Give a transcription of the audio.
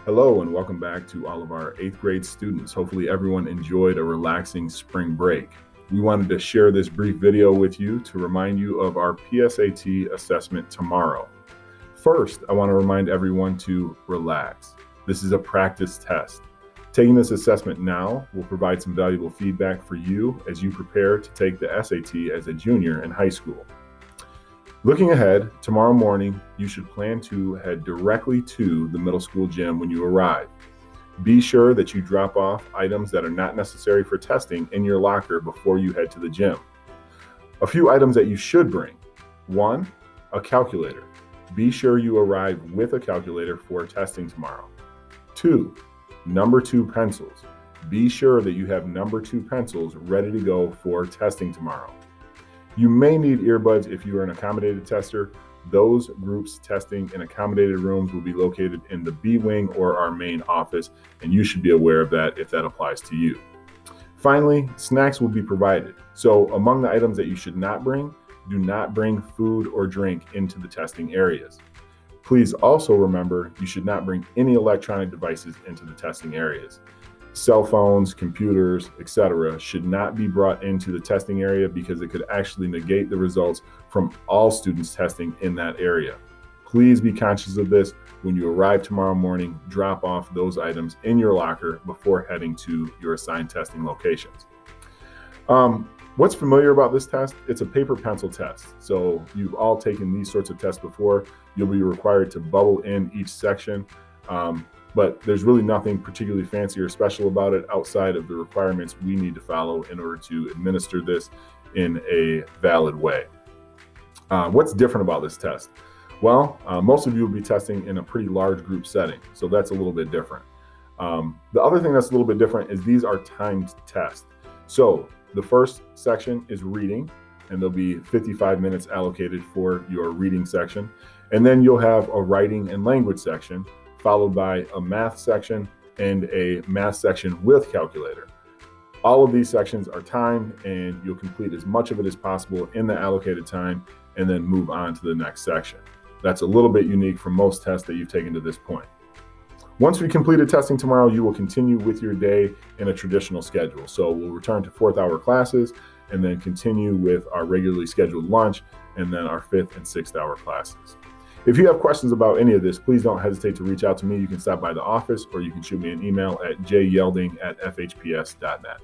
Hello and welcome back to all of our 8th grade students. Hopefully everyone enjoyed a relaxing spring break. We wanted to share this brief video with you to remind you of our PSAT assessment tomorrow. First, I want to remind everyone to relax. This is a practice test. Taking this assessment now will provide some valuable feedback for you as you prepare to take the SAT as a junior in high school. Looking ahead, tomorrow morning, you should plan to head directly to the middle school gym when you arrive. Be sure that you drop off items that are not necessary for testing in your locker before you head to the gym. A few items that you should bring. 1, a calculator. Be sure you arrive with a calculator for testing tomorrow. 2, number 2 pencils. Be sure that you have number 2 pencils ready to go for testing tomorrow. You may need earbuds if you are an accommodated tester. Those groups testing in accommodated rooms will be located in the B wing or our main office, and you should be aware of that if that applies to you. Finally, snacks will be provided. So among the items that you should not bring, do not bring food or drink into the testing areas. Please also remember you should not bring any electronic devices into the testing areas. Cell phones, computers, etc. should not be brought into the testing area because it could actually negate the results from all students testing in that area. Please be conscious of this. When you arrive tomorrow morning, drop off those items in your locker before heading to your assigned testing locations. What's familiar about this test? It's a paper pencil test. So you've all taken these sorts of tests before. You'll be required to bubble in each section. But there's really nothing particularly fancy or special about it outside of the requirements we need to follow in order to administer this in a valid way. What's different about this test? Well, most of you will be testing in a pretty large group setting, so that's a little bit different. The other thing that's a little bit different is these are timed tests. So the first section is reading, and there'll be 55 minutes allocated for your reading section. And then you'll have a writing and language section, followed by a math section and a math section with calculator. All of these sections are timed, and you'll complete as much of it as possible in the allocated time and then move on to the next section. That's a little bit unique from most tests that you've taken to this point. Once we completed testing tomorrow, you will continue with your day in a traditional schedule. So we'll return to 4th hour classes and then continue with our regularly scheduled lunch and then our 5th and 6th hour classes. If you have questions about any of this, please don't hesitate to reach out to me. You can stop by the office or you can shoot me an email at jyelding@fhps.net.